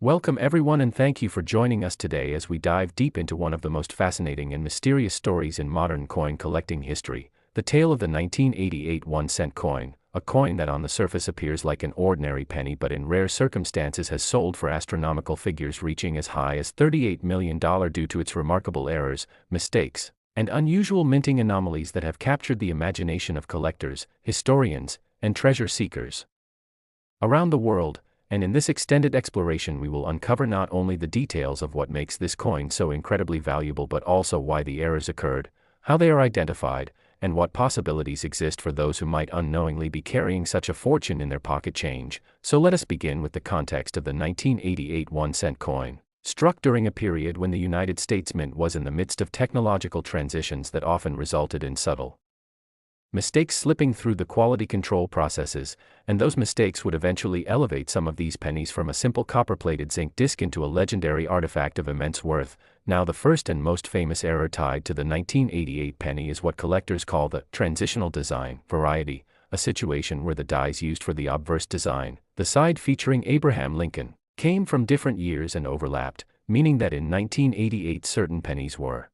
Welcome everyone and thank you for joining us today as we dive deep into one of the most fascinating and mysterious stories in modern coin collecting history, the tale of the 1988 1-cent coin, a coin that on the surface appears like an ordinary penny but in rare circumstances has sold for astronomical figures reaching as high as $38 million due to its remarkable errors, mistakes, and unusual minting anomalies that have captured the imagination of collectors, historians, and treasure seekers around the world. And in this extended exploration we will uncover not only the details of what makes this coin so incredibly valuable but also why the errors occurred, how they are identified, and what possibilities exist for those who might unknowingly be carrying such a fortune in their pocket change. So let us begin with the context of the 1988 1-cent coin, struck during a period when the United States Mint was in the midst of technological transitions that often resulted in subtle mistakes slipping through the quality control processes, and those mistakes would eventually elevate some of these pennies from a simple copper-plated zinc disc into a legendary artifact of immense worth. Now the first and most famous error tied to the 1988 penny is what collectors call the transitional design variety, a situation where the dies used for the obverse design, the side featuring Abraham Lincoln, came from different years and overlapped, meaning that in 1988 certain pennies were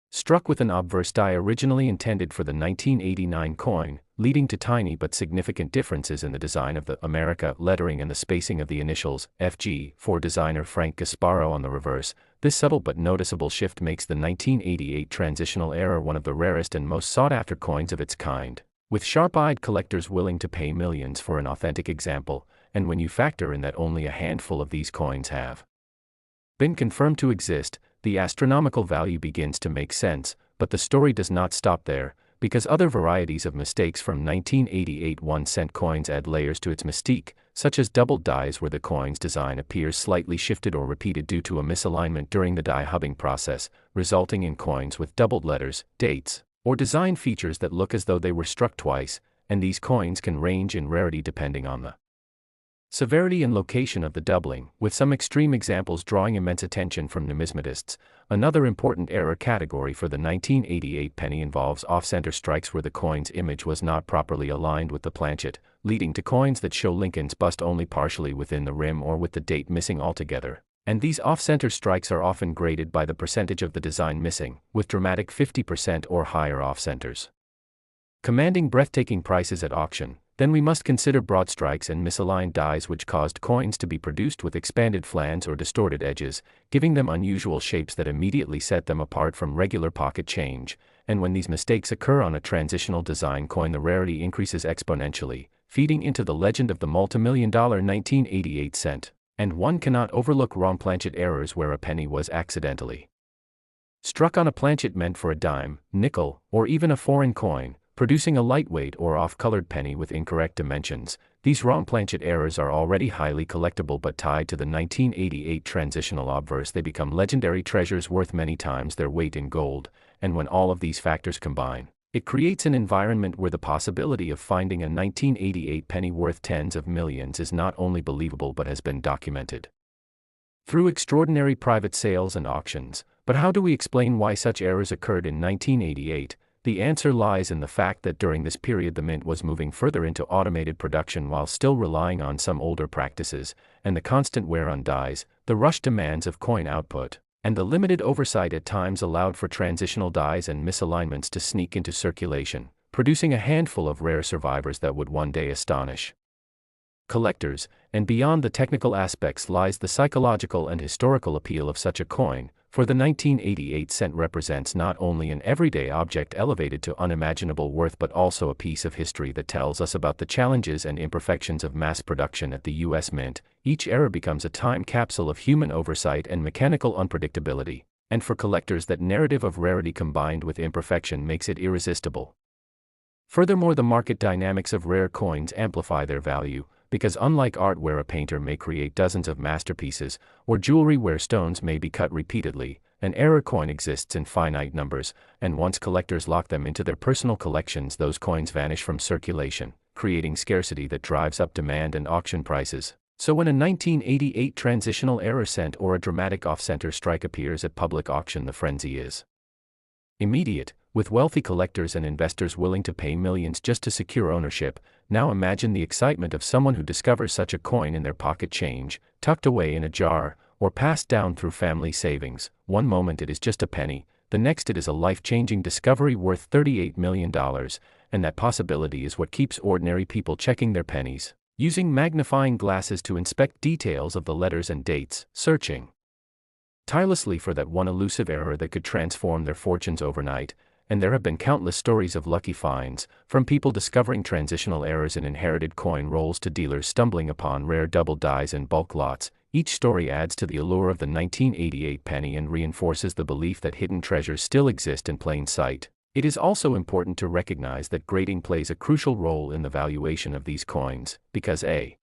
struck with an obverse die originally intended for the 1989 coin, leading to tiny but significant differences in the design of the America lettering and the spacing of the initials, FG, for designer Frank Gasparo on the reverse. This subtle but noticeable shift makes the 1988 transitional error one of the rarest and most sought-after coins of its kind, with sharp-eyed collectors willing to pay millions for an authentic example, and when you factor in that only a handful of these coins have been confirmed to exist, the astronomical value begins to make sense. But the story does not stop there, because other varieties of mistakes from 1988 1-cent coins add layers to its mystique, such as doubled dies where the coin's design appears slightly shifted or repeated due to a misalignment during the die hubbing process, resulting in coins with doubled letters, dates, or design features that look as though they were struck twice, and these coins can range in rarity depending on the severity and location of the doubling, with some extreme examples drawing immense attention from numismatists. Another important error category for the 1988 penny involves off-center strikes where the coin's image was not properly aligned with the planchet, leading to coins that show Lincoln's bust only partially within the rim or with the date missing altogether. And these off-center strikes are often graded by the percentage of the design missing, with dramatic 50% or higher off-centers commanding breathtaking prices at auction. Then we must consider broad strikes and misaligned dies which caused coins to be produced with expanded flans or distorted edges, giving them unusual shapes that immediately set them apart from regular pocket change. And when these mistakes occur on a transitional design coin, the rarity increases exponentially, feeding into the legend of the multimillion-dollar 1988 cent. And one cannot overlook wrong planchet errors where a penny was accidentally struck on a planchet meant for a dime, nickel, or even a foreign coin, producing a lightweight or off-colored penny with incorrect dimensions. These wrong planchet errors are already highly collectible, but tied to the 1988 transitional obverse they become legendary treasures worth many times their weight in gold. And when all of these factors combine, it creates an environment where the possibility of finding a 1988 penny worth tens of millions is not only believable but has been documented through extraordinary private sales and auctions. But how do we explain why such errors occurred in 1988? The answer lies in the fact that during this period the mint was moving further into automated production while still relying on some older practices, and the constant wear on dies, the rushed demands of coin output, and the limited oversight at times allowed for transitional dies and misalignments to sneak into circulation, producing a handful of rare survivors that would one day astonish collectors. And beyond the technical aspects lies the psychological and historical appeal of such a coin, for the 1988 cent represents not only an everyday object elevated to unimaginable worth but also a piece of history that tells us about the challenges and imperfections of mass production at the U.S. Mint. Each era becomes a time capsule of human oversight and mechanical unpredictability, and for collectors that narrative of rarity combined with imperfection makes it irresistible. Furthermore, the market dynamics of rare coins amplify their value, because unlike art where a painter may create dozens of masterpieces, or jewelry where stones may be cut repeatedly, an error coin exists in finite numbers, and once collectors lock them into their personal collections, those coins vanish from circulation, creating scarcity that drives up demand and auction prices. So when a 1988 transitional error cent or a dramatic off-center strike appears at public auction, the frenzy is immediate, with wealthy collectors and investors willing to pay millions just to secure ownership. Now imagine the excitement of someone who discovers such a coin in their pocket change, tucked away in a jar, or passed down through family savings. One moment it is just a penny, the next it is a life-changing discovery worth $38 million, and that possibility is what keeps ordinary people checking their pennies, using magnifying glasses to inspect details of the letters and dates, searching tirelessly for that one elusive error that could transform their fortunes overnight. And there have been countless stories of lucky finds, from people discovering transitional errors in inherited coin rolls to dealers stumbling upon rare double dies in bulk lots. Each story adds to the allure of the 1988 penny and reinforces the belief that hidden treasures still exist in plain sight. It is also important to recognize that grading plays a crucial role in the valuation of these coins, because a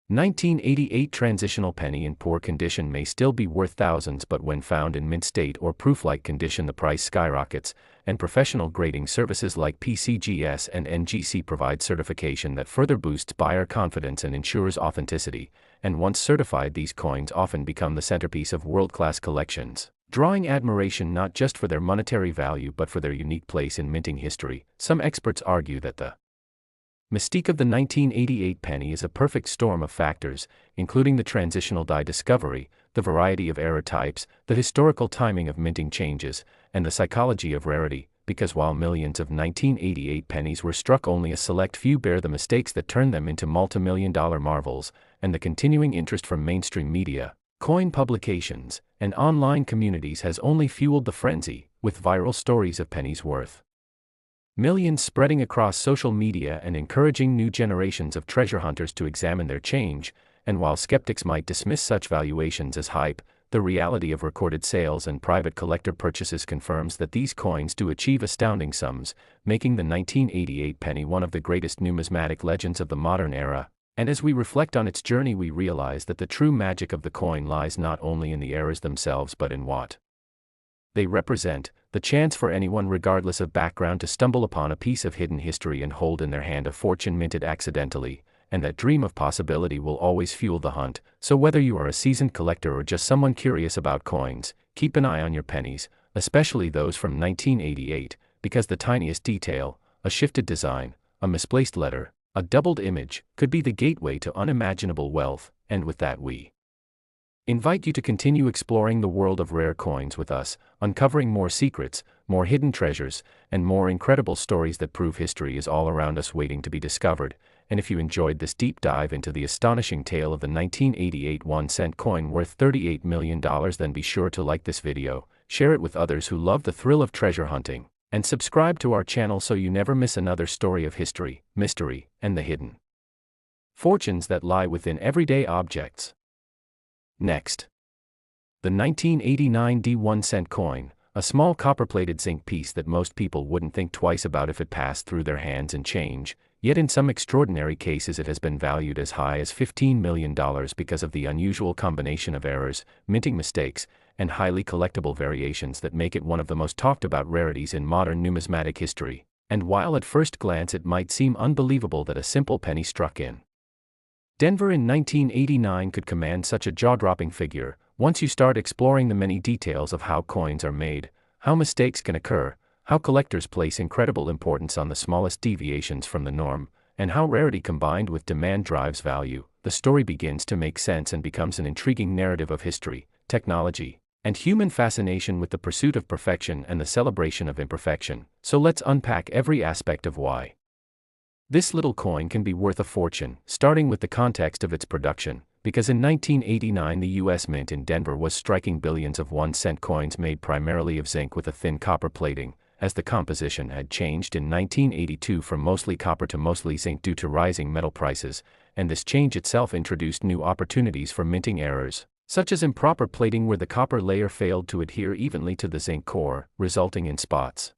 1988 transitional penny in poor condition may still be worth thousands, but when found in mint state or proof-like condition the price skyrockets, and professional grading services like PCGS and NGC provide certification that further boosts buyer confidence and ensures authenticity, and once certified these coins often become the centerpiece of world-class collections, drawing admiration not just for their monetary value but for their unique place in minting history. Some experts argue that the mystique of the 1988 penny is a perfect storm of factors, including the transitional die discovery, the variety of error types, the historical timing of minting changes, and the psychology of rarity, because while millions of 1988 pennies were struck, only a select few bear the mistakes that turned them into multi-million-dollar marvels, and the continuing interest from mainstream media, coin publications, and online communities has only fueled the frenzy, with viral stories of pennies worth millions spreading across social media and encouraging new generations of treasure hunters to examine their change. And while skeptics might dismiss such valuations as hype, the reality of recorded sales and private collector purchases confirms that these coins do achieve astounding sums, making the 1988 penny one of the greatest numismatic legends of the modern era. And as we reflect on its journey, we realize that the true magic of the coin lies not only in the errors themselves but in what they represent: the chance for anyone regardless of background to stumble upon a piece of hidden history and hold in their hand a fortune minted accidentally. And that dream of possibility will always fuel the hunt. So whether you are a seasoned collector or just someone curious about coins, keep an eye on your pennies, especially those from 1988, because the tiniest detail, a shifted design, a misplaced letter, a doubled image, could be the gateway to unimaginable wealth. And with that, we invite you to continue exploring the world of rare coins with us, uncovering more secrets, more hidden treasures, and more incredible stories that prove history is all around us waiting to be discovered. And if you enjoyed this deep dive into the astonishing tale of the 1988 1-cent coin worth $38 million, then be sure to like this video, share it with others who love the thrill of treasure hunting, and subscribe to our channel so you never miss another story of history, mystery, and the hidden fortunes that lie within everyday objects. Next, the 1989 D1-cent coin, a small copper-plated zinc piece that most people wouldn't think twice about if it passed through their hands in change, yet in some extraordinary cases it has been valued as high as $15 million because of the unusual combination of errors, minting mistakes, and highly collectible variations that make it one of the most talked about rarities in modern numismatic history. And while at first glance it might seem unbelievable that a simple penny struck in Denver in 1989 could command such a jaw-dropping figure, once you start exploring the many details of how coins are made, how mistakes can occur, how collectors place incredible importance on the smallest deviations from the norm, and how rarity combined with demand drives value, the story begins to make sense and becomes an intriguing narrative of history, technology, and human fascination with the pursuit of perfection and the celebration of imperfection. So let's unpack every aspect of why this little coin can be worth a fortune, starting with the context of its production, because in 1989 the U.S. Mint in Denver was striking billions of 1-cent coins made primarily of zinc with a thin copper plating, as the composition had changed in 1982 from mostly copper to mostly zinc due to rising metal prices, and this change itself introduced new opportunities for minting errors, such as improper plating where the copper layer failed to adhere evenly to the zinc core, resulting in spots,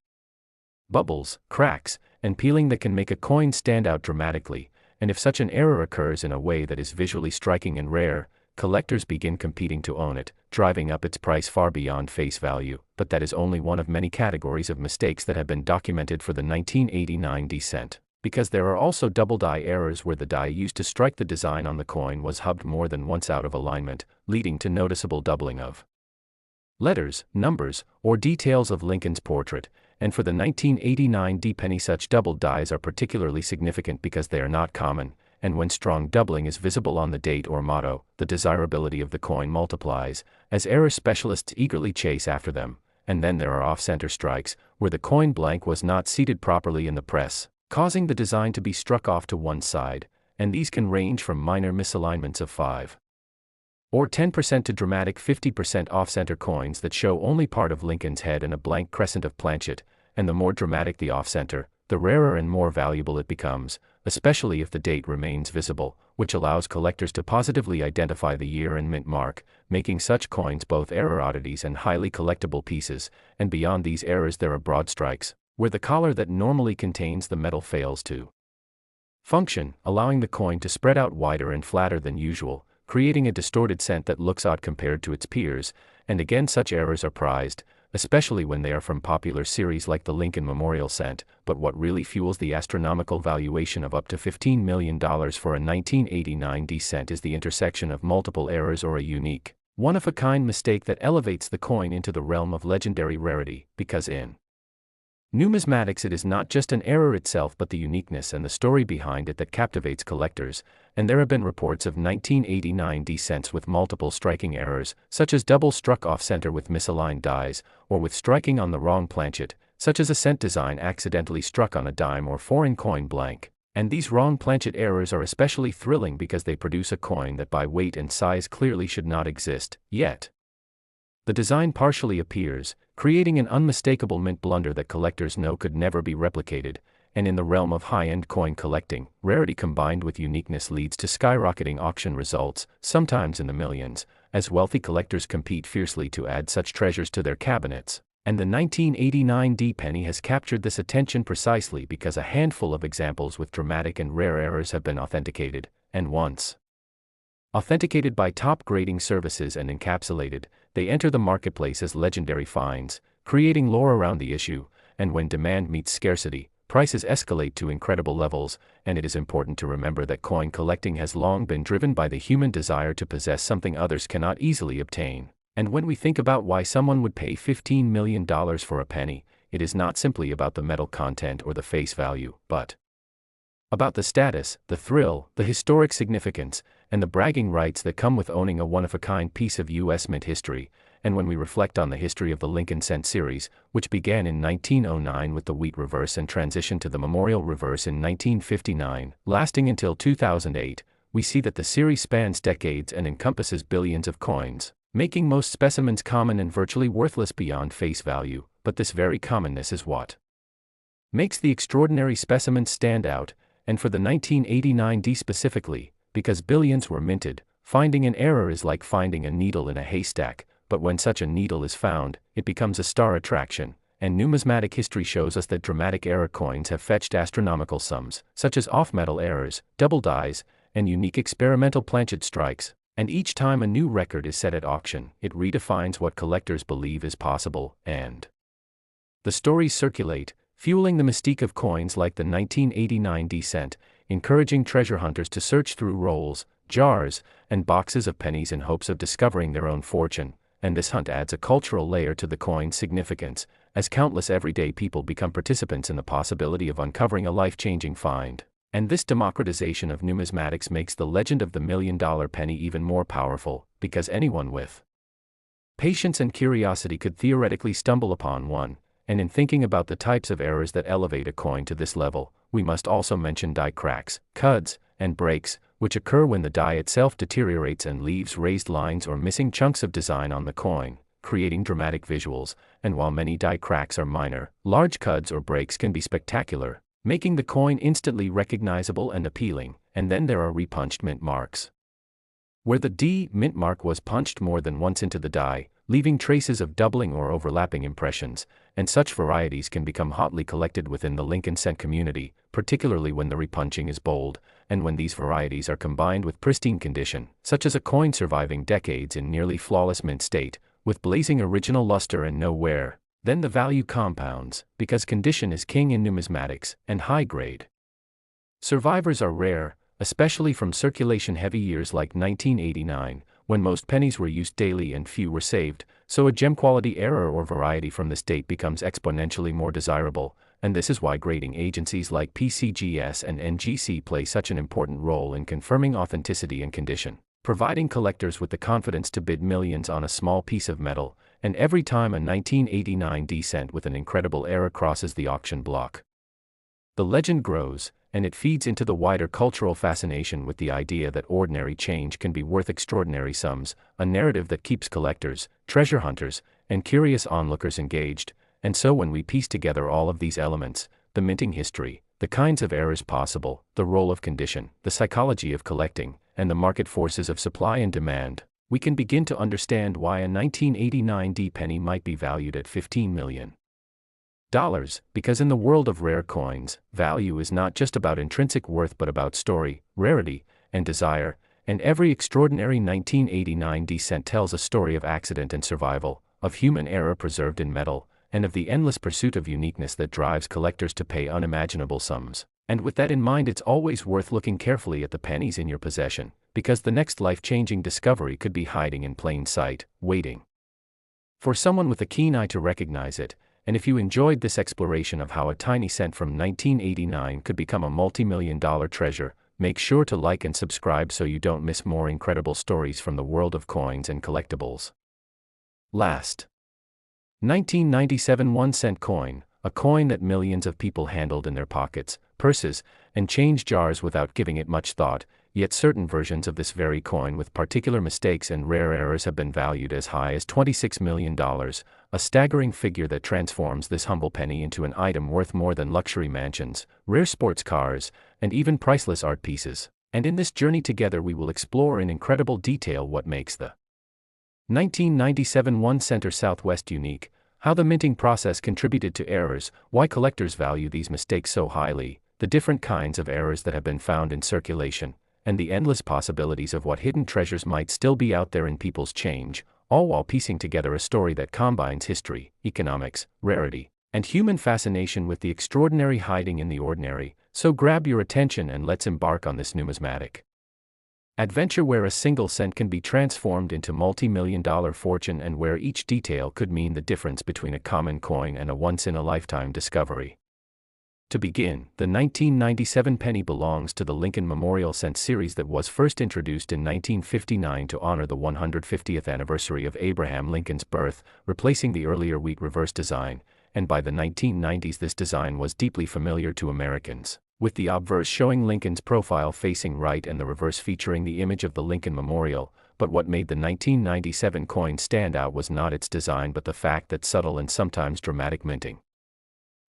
bubbles, cracks, and peeling that can make a coin stand out dramatically. And if such an error occurs in a way that is visually striking and rare, collectors begin competing to own it, driving up its price far beyond face value. But that is only one of many categories of mistakes that have been documented for the 1989 D-cent, because there are also double die errors where the die used to strike the design on the coin was hubbed more than once out of alignment, leading to noticeable doubling of letters, numbers, or details of Lincoln's portrait. and for the 1989 D penny such doubled dies are particularly significant because they are not common, and when strong doubling is visible on the date or motto, the desirability of the coin multiplies, as error specialists eagerly chase after them. And then there are off-center strikes, where the coin blank was not seated properly in the press, causing the design to be struck off to one side, and these can range from minor misalignments of 5 or 10% to dramatic 50% off-center coins that show only part of Lincoln's head and a blank crescent of planchet, and the more dramatic the off-center, the rarer and more valuable it becomes, especially if the date remains visible, which allows collectors to positively identify the year and mint mark, making such coins both error oddities and highly collectible pieces. And beyond these errors there are broad strikes, where the collar that normally contains the metal fails to function, allowing the coin to spread out wider and flatter than usual, creating a distorted cent that looks odd compared to its peers. And again, such errors are prized, especially when they are from popular series like the Lincoln Memorial Cent. But what really fuels the astronomical valuation of up to $15 million for a 1989 D cent is the intersection of multiple errors or a unique, one-of-a-kind mistake that elevates the coin into the realm of legendary rarity, because in numismatics it is not just an error itself but the uniqueness and the story behind it that captivates collectors, and there have been reports of 1989 D cents with multiple striking errors, such as double struck off-center with misaligned dies, or with striking on the wrong planchet, such as a cent design accidentally struck on a dime or foreign coin blank. And these wrong planchet errors are especially thrilling because they produce a coin that by weight and size clearly should not exist, yet the design partially appears, creating an unmistakable mint blunder that collectors know could never be replicated. And in the realm of high-end coin collecting, rarity combined with uniqueness leads to skyrocketing auction results, sometimes in the millions, as wealthy collectors compete fiercely to add such treasures to their cabinets. And the 1989 D penny has captured this attention precisely because a handful of examples with dramatic and rare errors have been authenticated, and once authenticated by top grading services and encapsulated, they enter the marketplace as legendary finds, creating lore around the issue. And when demand meets scarcity, prices escalate to incredible levels. And it is important to remember that coin collecting has long been driven by the human desire to possess something others cannot easily obtain. And when we think about why someone would pay $15 million for a penny, it is not simply about the metal content or the face value, but about the status, the thrill, the historic significance, and the bragging rights that come with owning a one-of-a-kind piece of U.S. mint history. And when we reflect on the history of the Lincoln Cent series, which began in 1909 with the wheat reverse and transitioned to the memorial reverse in 1959, lasting until 2008, we see that the series spans decades and encompasses billions of coins, making most specimens common and virtually worthless beyond face value. But this very commonness is what makes the extraordinary specimens stand out. And for the 1989 D specifically, because billions were minted, finding an error is like finding a needle in a haystack. But when such a needle is found, it becomes a star attraction. And numismatic history shows us that dramatic error coins have fetched astronomical sums, such as off-metal errors, double dies, and unique experimental planchet strikes. And each time a new record is set at auction, it redefines what collectors believe is possible, and the stories circulate, fueling the mystique of coins like the 1989 D cent, encouraging treasure hunters to search through rolls, jars, and boxes of pennies in hopes of discovering their own fortune. And this hunt adds a cultural layer to the coin's significance, as countless everyday people become participants in the possibility of uncovering a life-changing find. And this democratization of numismatics makes the legend of the $1 million penny even more powerful, because anyone with patience and curiosity could theoretically stumble upon one. And in thinking about the types of errors that elevate a coin to this level, we must also mention die cracks, cuds, and breaks, which occur when the die itself deteriorates and leaves raised lines or missing chunks of design on the coin, creating dramatic visuals. And while many die cracks are minor, large cuds or breaks can be spectacular, making the coin instantly recognizable and appealing. And then there are repunched mint marks, where the D mint mark was punched more than once into the die, leaving traces of doubling or overlapping impressions. And such varieties can become hotly collected within the Lincoln Cent community, particularly when the repunching is bold. And when these varieties are combined with pristine condition, such as a coin surviving decades in nearly flawless mint state, with blazing original luster and no wear, then the value compounds, because condition is king in numismatics. And high-grade survivors are rare, especially from circulation-heavy years like 1989, when most pennies were used daily and few were saved. so a gem-quality error or variety from this date becomes exponentially more desirable, and this is why grading agencies like PCGS and NGC play such an important role in confirming authenticity and condition, providing collectors with the confidence to bid millions on a small piece of metal, and every time a 1989 D cent with an incredible error crosses the auction block, the legend grows, and it feeds into the wider cultural fascination with the idea that ordinary change can be worth extraordinary sums, a narrative that keeps collectors, treasure hunters, and curious onlookers engaged. And so when we piece together all of these elements, the minting history, the kinds of errors possible, the role of condition, the psychology of collecting, and the market forces of supply and demand, we can begin to understand why a 1989 D penny might be valued at $15 million. Because in the world of rare coins, value is not just about intrinsic worth but about story, rarity, and desire, and every extraordinary 1989 D cent tells a story of accident and survival, of human error preserved in metal, and of the endless pursuit of uniqueness that drives collectors to pay unimaginable sums. And with that in mind, it's always worth looking carefully at the pennies in your possession, because the next life-changing discovery could be hiding in plain sight, waiting for someone with a keen eye to recognize it. And if you enjoyed this exploration of how a tiny cent from 1989 could become a multi-million-dollar treasure, make sure to like and subscribe so you don't miss more incredible stories from the world of coins and collectibles. Last, 1997 1-cent coin, a coin that millions of people handled in their pockets, purses, and change jars without giving it much thought, yet certain versions of this very coin with particular mistakes and rare errors have been valued as high as $26 million, a staggering figure that transforms this humble penny into an item worth more than luxury mansions, rare sports cars, and even priceless art pieces. And in this journey together we will explore in incredible detail what makes the 1997 1-center Southwest unique, how the minting process contributed to errors, why collectors value these mistakes so highly, the different kinds of errors that have been found in circulation, and the endless possibilities of what hidden treasures might still be out there in people's change, all while piecing together a story that combines history, economics, rarity, and human fascination with the extraordinary hiding in the ordinary. So grab your attention and let's embark on this numismatic adventure where a single cent can be transformed into multi-million-dollar fortune and where each detail could mean the difference between a common coin and a once-in-a-lifetime discovery. To begin, the 1997 penny belongs to the Lincoln Memorial Cent series that was first introduced in 1959 to honor the 150th anniversary of Abraham Lincoln's birth, replacing the earlier wheat reverse design, and by the 1990s this design was deeply familiar to Americans, with the obverse showing Lincoln's profile facing right and the reverse featuring the image of the Lincoln Memorial. But what made the 1997 coin stand out was not its design but the fact that subtle and sometimes dramatic minting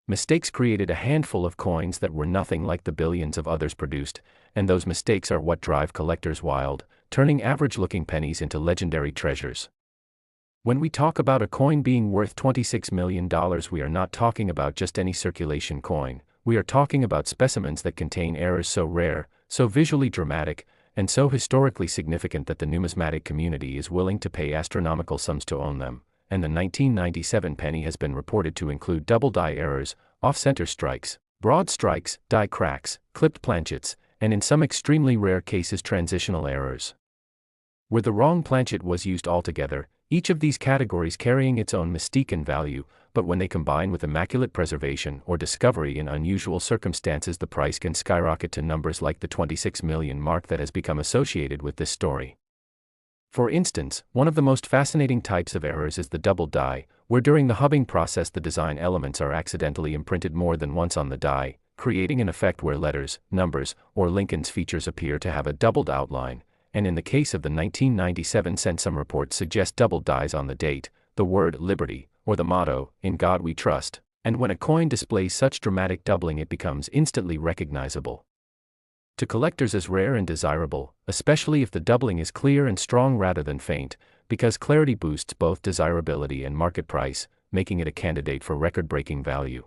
mistakes created a handful of coins that were nothing like the billions of others produced, and those mistakes are what drive collectors wild, turning average-looking pennies into legendary treasures. When we talk about a coin being worth $26 million, we are not talking about just any circulation coin. We are talking about specimens that contain errors so rare, so visually dramatic, and so historically significant that the numismatic community is willing to pay astronomical sums to own them. And the 1997 penny has been reported to include double die errors, off-center strikes, broad strikes, die cracks, clipped planchets, and in some extremely rare cases transitional errors, where the wrong planchet was used altogether, each of these categories carrying its own mystique and value, but when they combine with immaculate preservation or discovery in unusual circumstances, the price can skyrocket to numbers like the 26 million mark that has become associated with this story. For instance, one of the most fascinating types of errors is the double die, where during the hubbing process the design elements are accidentally imprinted more than once on the die, creating an effect where letters, numbers, or Lincoln's features appear to have a doubled outline, and in the case of the 1997 cent some reports suggest double dies on the date, the word Liberty, or the motto, "In God We Trust," and when a coin displays such dramatic doubling it becomes instantly recognizable to collectors as rare and desirable, especially if the doubling is clear and strong rather than faint, because clarity boosts both desirability and market price, making it a candidate for record-breaking value.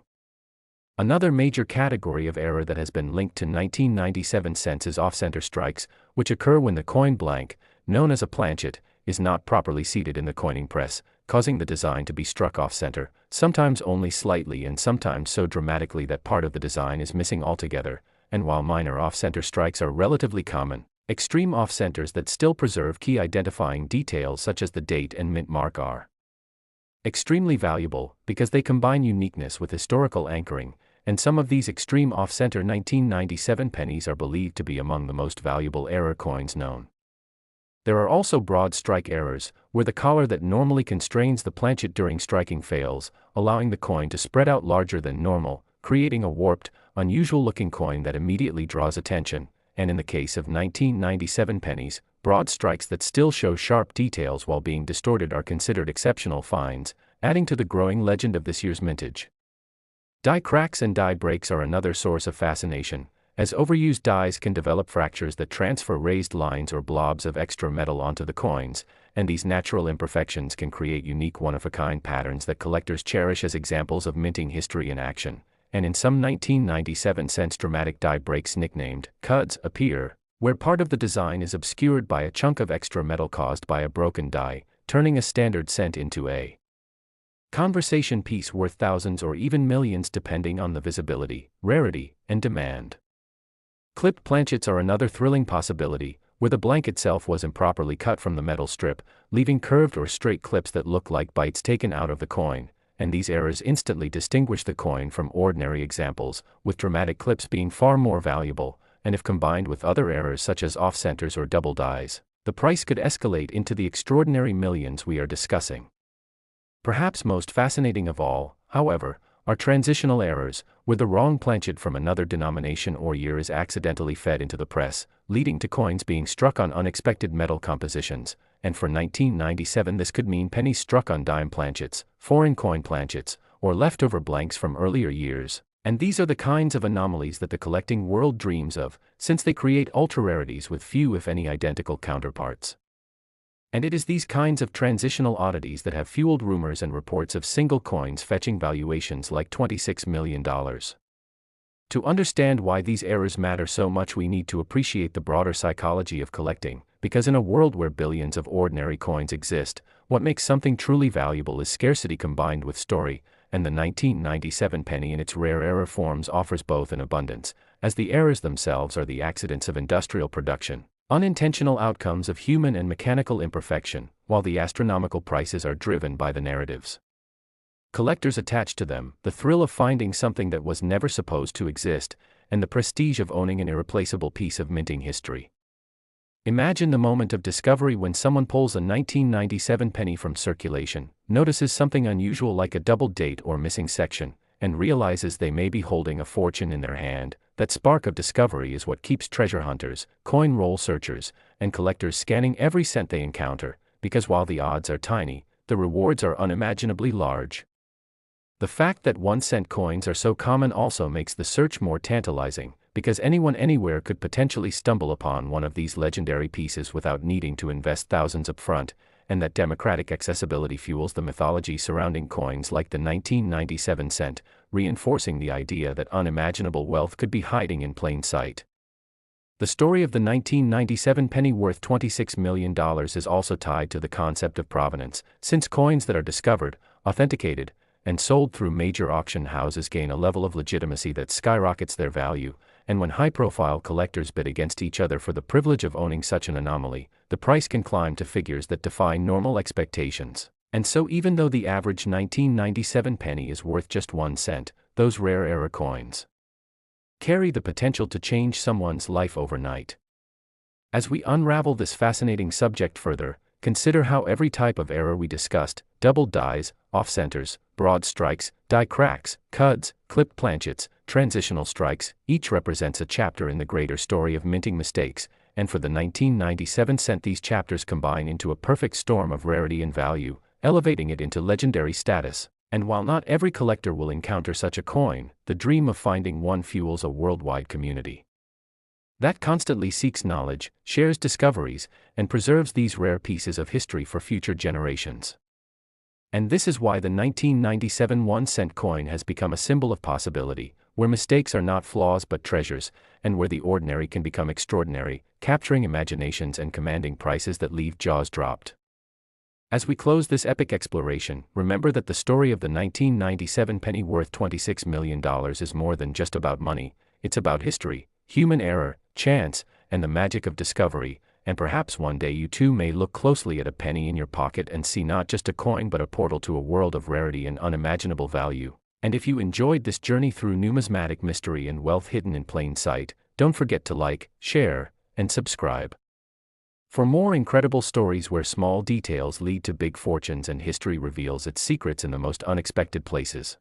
Another major category of error that has been linked to 1997 cents is off-center strikes, which occur when the coin blank, known as a planchet, is not properly seated in the coining press, causing the design to be struck off-center, sometimes only slightly and sometimes so dramatically that part of the design is missing altogether. And while minor off-center strikes are relatively common, extreme off-centers that still preserve key identifying details such as the date and mint mark are Extremely valuable, because they combine uniqueness with historical anchoring, and some of these extreme off-center 1997 pennies are believed to be among the most valuable error coins known. There are also broad strike errors, where the collar that normally constrains the planchet during striking fails, allowing the coin to spread out larger than normal, creating a warped, unusual-looking coin that immediately draws attention, and in the case of 1997 pennies, broad strikes that still show sharp details while being distorted are considered exceptional finds, adding to the growing legend of this year's mintage. Die cracks and die breaks are another source of fascination, as overused dies can develop fractures that transfer raised lines or blobs of extra metal onto the coins, and these natural imperfections can create unique one-of-a-kind patterns that collectors cherish as examples of minting history in action. And in some 1997 cents dramatic die breaks nicknamed cuds appear, where part of the design is obscured by a chunk of extra metal caused by a broken die, turning a standard cent into a conversation piece worth thousands or even millions depending on the visibility, rarity, and demand. Clipped planchets are another thrilling possibility, where the blank itself was improperly cut from the metal strip, leaving curved or straight clips that look like bites taken out of the coin, and these errors instantly distinguish the coin from ordinary examples, with dramatic clips being far more valuable, and if combined with other errors such as off-centers or double dies, the price could escalate into the extraordinary millions we are discussing. Perhaps most fascinating of all, however, are transitional errors, where the wrong planchet from another denomination or year is accidentally fed into the press, leading to coins being struck on unexpected metal compositions, and for 1997 this could mean pennies struck on dime planchets, foreign coin planchets, or leftover blanks from earlier years, and these are the kinds of anomalies that the collecting world dreams of, since they create ultra-rarities with few if any identical counterparts. And it is these kinds of transitional oddities that have fueled rumors and reports of single coins fetching valuations like $26 million. To understand why these errors matter so much, we need to appreciate the broader psychology of collecting, because in a world where billions of ordinary coins exist, what makes something truly valuable is scarcity combined with story, and the 1997 penny in its rare error forms offers both in abundance, as the errors themselves are the accidents of industrial production, unintentional outcomes of human and mechanical imperfection, while the astronomical prices are driven by the narratives collectors attach to them, the thrill of finding something that was never supposed to exist, and the prestige of owning an irreplaceable piece of minting history. Imagine the moment of discovery when someone pulls a 1997 penny from circulation, notices something unusual like a double date or missing section, and realizes they may be holding a fortune in their hand. That spark of discovery is what keeps treasure hunters, coin roll searchers, and collectors scanning every cent they encounter, because while the odds are tiny, the rewards are unimaginably large. The fact that 1-cent coins are so common also makes the search more tantalizing, because anyone anywhere could potentially stumble upon one of these legendary pieces without needing to invest thousands up front, and that democratic accessibility fuels the mythology surrounding coins like the 1997 cent, reinforcing the idea that unimaginable wealth could be hiding in plain sight. The story of the 1997 penny worth $26 million is also tied to the concept of provenance, since coins that are discovered, authenticated, and sold through major auction houses gain a level of legitimacy that skyrockets their value, and when high-profile collectors bid against each other for the privilege of owning such an anomaly, the price can climb to figures that defy normal expectations. And so even though the average 1997 penny is worth just 1 cent, those rare error coins carry the potential to change someone's life overnight. As we unravel this fascinating subject further, consider how every type of error we discussed, double dies, off-centers, broad strikes, die cracks, cuds, clipped planchets, transitional strikes, each represents a chapter in the greater story of minting mistakes, and for the 1997 cent these chapters combine into a perfect storm of rarity and value, elevating it into legendary status. And while not every collector will encounter such a coin, the dream of finding one fuels a worldwide community that constantly seeks knowledge, shares discoveries, and preserves these rare pieces of history for future generations. And this is why the 1997 1-cent coin has become a symbol of possibility, where mistakes are not flaws but treasures, and where the ordinary can become extraordinary, capturing imaginations and commanding prices that leave jaws dropped. As we close this epic exploration, remember that the story of the 1997 penny worth $26 million is more than just about money, it's about history, human error, chance, and the magic of discovery, and perhaps one day you too may look closely at a penny in your pocket and see not just a coin but a portal to a world of rarity and unimaginable value. And if you enjoyed this journey through numismatic mystery and wealth hidden in plain sight, don't forget to like, share, and subscribe. For more incredible stories where small details lead to big fortunes and history reveals its secrets in the most unexpected places.